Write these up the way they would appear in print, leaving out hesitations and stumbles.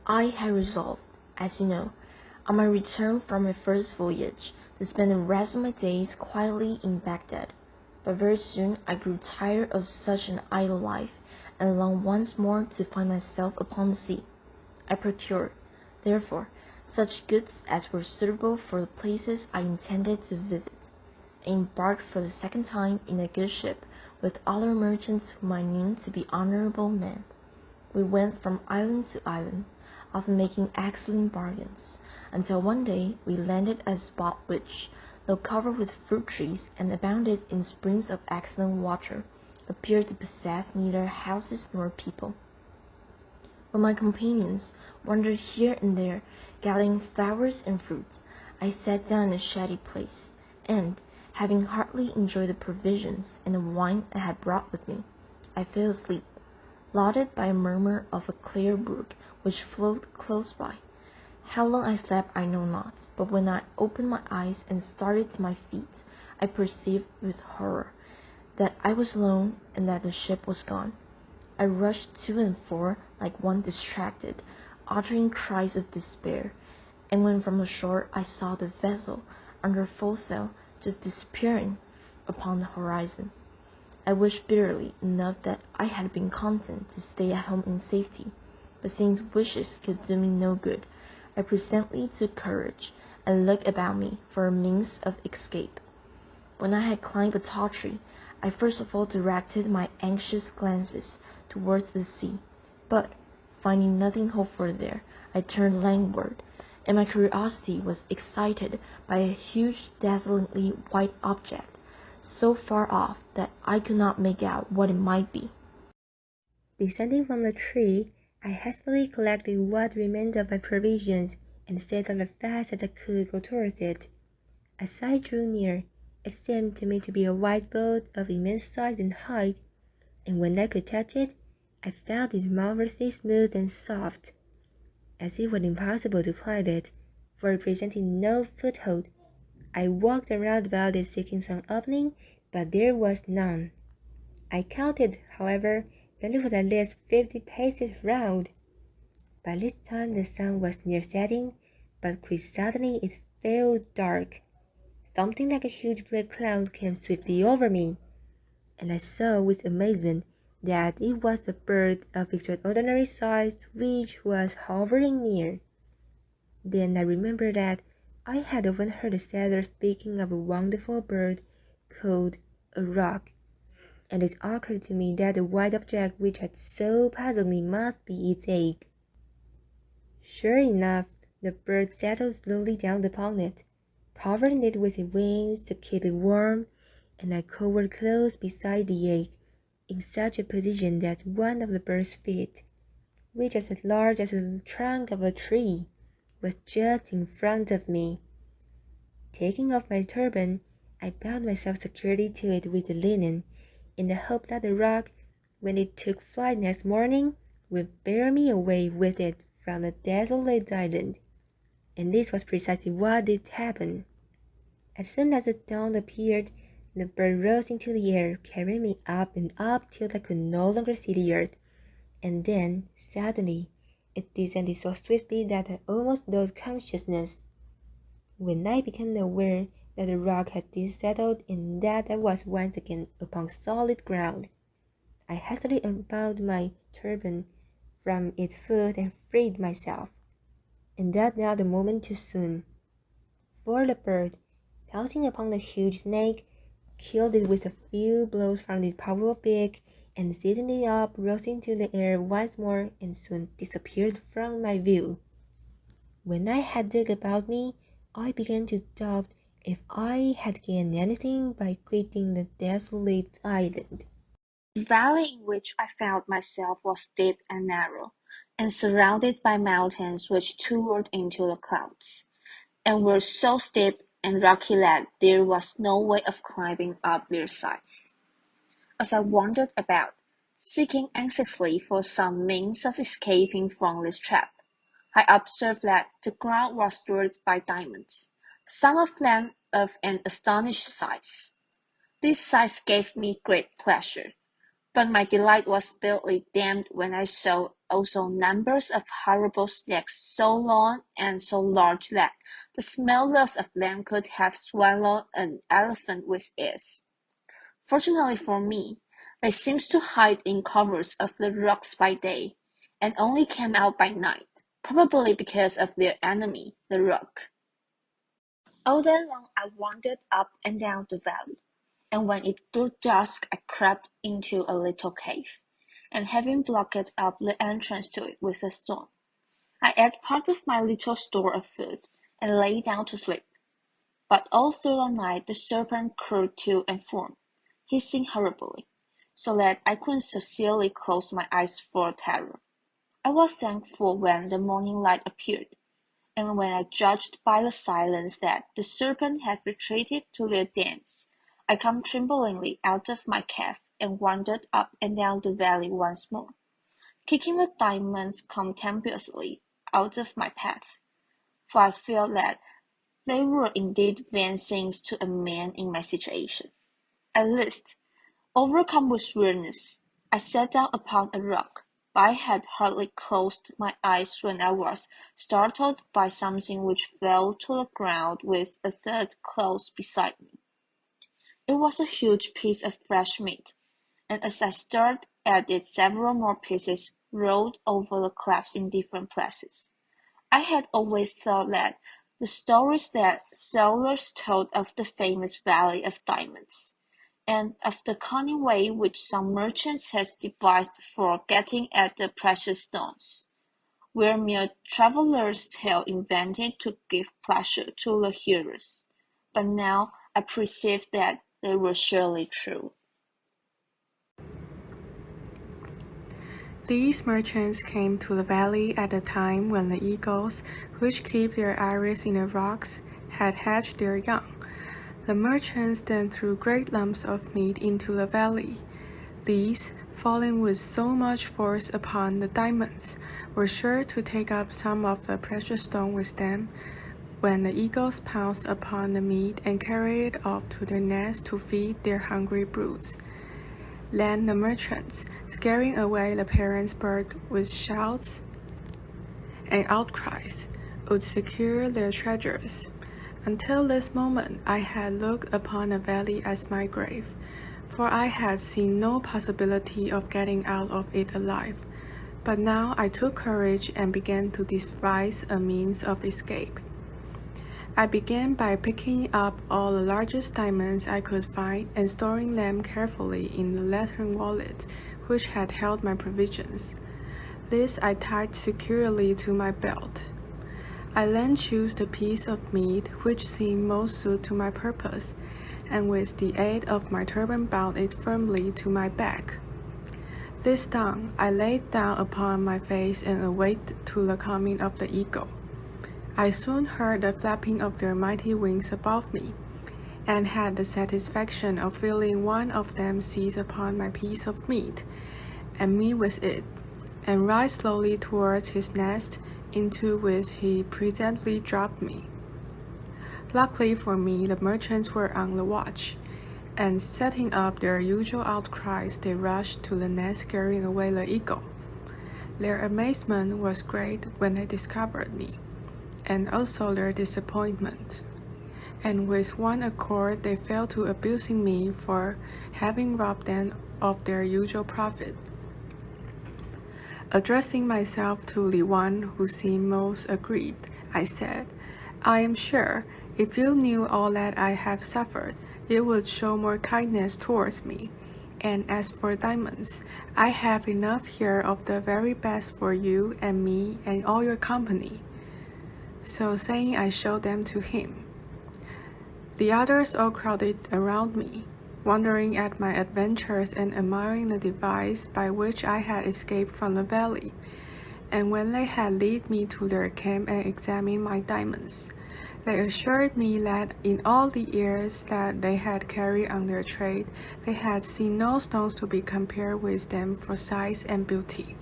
I had resolved, as you know, on my return from my first voyage, to spend the rest of my days quietly in Baghdad. But very soon I grew tired of such an idle life, and longed once more to find myself upon the sea. I procured, therefore, such goods as were suitable for the places I intended to visit, and embarked for the second time in a good ship with other merchants whom I knew to be honorable men. We went from island to island, often making excellent bargains, until one day we landed at a spot which, though covered with fruit trees and abounded in springs of excellent water, appeared to possess neither houses nor people. When my companions wandered here and there, gathering flowers and fruits, I sat down in a shady place, and, having heartily enjoyed the provisions and the wine I had brought with me, I fell asleep, lulled by a murmur of a clear brook which flowed close by. How long I slept I know not, but when I opened my eyes and started to my feet, I perceived with horror that I was alone and that the ship was gone. I rushed to and fro like one distracted, uttering cries of despair, and when from the shore I saw the vessel under full sail just disappearing upon the horizon. I wished bitterly enough that I had been content to stay at home in safety, but since wishes could do me no good, I presently took courage and looked about me for a means of escape. When I had climbed a tall tree, I first of all directed my anxious glances towards the sea, but, finding nothing hopeful there, I turned landward, and my curiosity was excited by a huge, dazzlingly white object, so far off that I could not make out what it might be. Descending from the tree, I hastily collected what remained of my provisions and set off as fast as I could go towards it. As I drew near, it seemed to me to be a white boat of immense size and height, and when I could touch it, I felt it marvelously smooth and soft, as it was impossible to climb it, for it presented no foothold. I walked around about it seeking some opening, but there was none. I counted, however, that it was at least 50 paces round. By this time the sun was near setting, but quite suddenly it fell dark. Something like a huge black cloud came swiftly over me, and I saw with amazement that it was a bird of extraordinary size which was hovering near. Then I remembered that I had often heard a sailor speaking of a wonderful bird called a roc, and it occurred to me that the white object which had so puzzled me must be its egg. Sure enough, the bird settled slowly down upon it, covering it with its wings to keep it warm, and I cowered close beside the egg, in such a position that one of the bird's feet, which was as large as the trunk of a tree, was just in front of me. Taking off my turban, I bound myself securely to it with the linen, in the hope that the roc, when it took flight next morning, would bear me away with it from the desolate island. And this was precisely what did happen. As soon as the dawn appeared, the bird rose into the air, carrying me up and up till I could no longer see the earth, and then, suddenly, it descended so swiftly that I almost lost consciousness. When I became aware that the roc had settled and that I was once again upon solid ground, I hastily unbound my turban from its foot and freed myself, and that not a moment too soon, for the bird, pouncing upon the huge snake, killed it with a few blows from its powerful beak, and seizing it up, rose into the air once more and soon disappeared from my view. When I had dug about me, I began to doubt if I had gained anything by quitting the desolate island. The valley in which I found myself was deep and narrow, and surrounded by mountains which towered into the clouds, and were so steep and rocky that there was no way of climbing up their sides. As I wandered about, seeking anxiously for some means of escaping from this trap, I observed that the ground was strewed by diamonds, some of them of an astonishing size. These sights gave me great pleasure, But my delight was speedily damped when I saw also numbers of horrible snakes so long and so large that the smallest of them could have swallowed an elephant with ease. Fortunately for me, they seemed to hide in covers of the rocks by day, and only came out by night, probably because of their enemy, the rock. All day long I wandered up and down the valley, and when it grew dusk I crept into a little cave, and having blocked up the entrance to it with a stone, I ate part of my little store of food, and lay down to sleep. But all through the night the serpent crawled to and fro, hissing horribly, so that I couldn't sincerely close my eyes for terror. I was thankful when the morning light appeared, and when I judged by the silence that the serpent had retreated to their dens, I came tremblingly out of my cave and wandered up and down the valley once more, kicking the diamonds contemptuously out of my path, for I felt that they were indeed vain things to a man in my situation. At least, overcome with weariness, I sat down upon a rock, but I had hardly closed my eyes when I was startled by something which fell to the ground with a third close beside me. It was a huge piece of fresh meat, and as I stared at it several more pieces rolled over the clefts in different places. I had always thought that the stories that sailors told of the famous Valley of Diamonds, and of the cunning way which some merchants had devised for getting at the precious stones, were mere travellers' tales invented to give pleasure to the hearers. But now I perceived that they were surely true. These merchants came to the valley at a time when the eagles, which keep their eyries in the rocks, had hatched their young. The merchants then threw great lumps of meat into the valley. These, falling with so much force upon the diamonds, were sure to take up some of the precious stone with them, when the eagles pounced upon the meat and carry it off to their nests to feed their hungry broods. Then the merchants, scaring away the parent bird with shouts and outcries, would secure their treasures. Until this moment I had looked upon the valley as my grave, for I had seen no possibility of getting out of it alive. But now I took courage and began to devise a means of escape. I began by picking up all the largest diamonds I could find and storing them carefully in the leathern wallet which had held my provisions. This I tied securely to my belt. I then chose the piece of meat which seemed most suited to my purpose, and with the aid of my turban bound it firmly to my back. This done, I lay down upon my face and awaited the coming of the eagle. I soon heard the flapping of their mighty wings above me, and had the satisfaction of feeling one of them seize upon my piece of meat, and me with it, and rise slowly towards his nest, into which he presently dropped me. Luckily for me, the merchants were on the watch, and setting up their usual outcries, they rushed to the nest scaring away the eagle. Their amazement was great when they discovered me, and also their disappointment, and with one accord they fell to abusing me for having robbed them of their usual profit. Addressing myself to the one who seemed most aggrieved, I said, "I am sure, if you knew all that I have suffered, you would show more kindness towards me. And as for diamonds, I have enough here of the very best for you and me and all your company." So saying, I showed them to him. The others all crowded around me, wondering at my adventures and admiring the device by which I had escaped from the valley. And when they had led me to their camp and examined my diamonds, they assured me that in all the years that they had carried on their trade, they had seen no stones to be compared with them for size and beauty.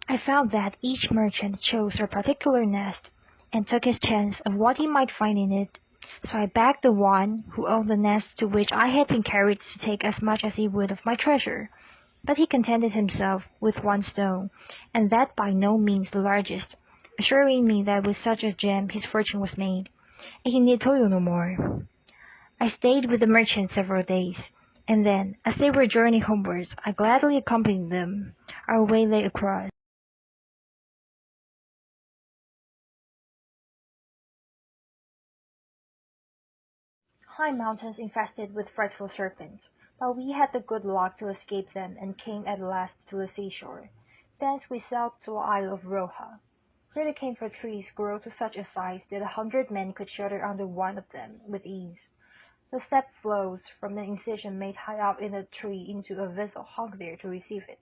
I found that each merchant chose a particular nest, and took his chance of what he might find in it, so I begged the one who owned the nest to which I had been carried to take as much as he would of my treasure. But he contented himself with one stone, and that by no means the largest, assuring me that with such a gem his fortune was made, and he need toil no more. I stayed with the merchants several days, and then, as they were journeying homewards, I gladly accompanied them. Our way lay across high mountains infested with frightful serpents, but we had the good luck to escape them and came at last to the seashore. Thence we sailed to the Isle of Roha. Here the camphor trees grow to such a size that 100 men could shelter under one of them with ease. The sap flows from an incision made high up in the tree into a vessel hung there to receive it,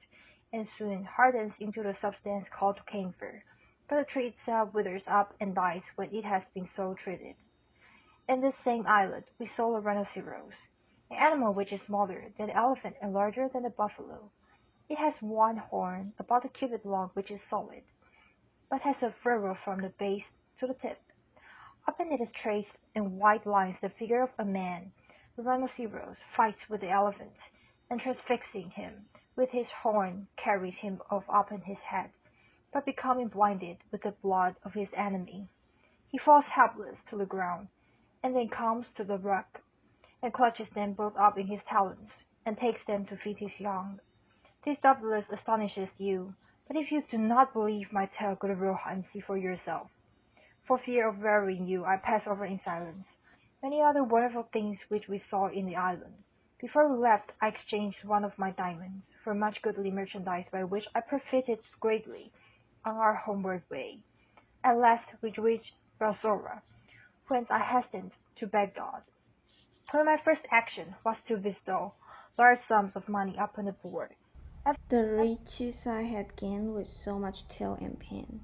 and soon hardens into the substance called camphor, but the tree itself withers up and dies when it has been so treated. In this same islet we saw a rhinoceros, an animal which is smaller than the elephant and larger than the buffalo. It has one horn about a cubit long which is solid, but has a furrow from the base to the tip. Upon it is traced in white lines the figure of a man. The rhinoceros fights with the elephant, and transfixing him with his horn carries him off upon his head, but becoming blinded with the blood of his enemy, he falls helpless to the ground, and then comes to the rock, and clutches them both up in his talons, and takes them to feed his young. This doubtless astonishes you, but if you do not believe my tale, go to Roha and see for yourself. For fear of wearying you, I pass over in silence many other wonderful things which we saw in the island. Before we left, I exchanged one of my diamonds for much goodly merchandise, by which I profited greatly on our homeward way. At last we reached Basora, whence I hastened to Baghdad, where my first action was to bestow large sums of money upon the poor. The riches I had gained with so much toil and pain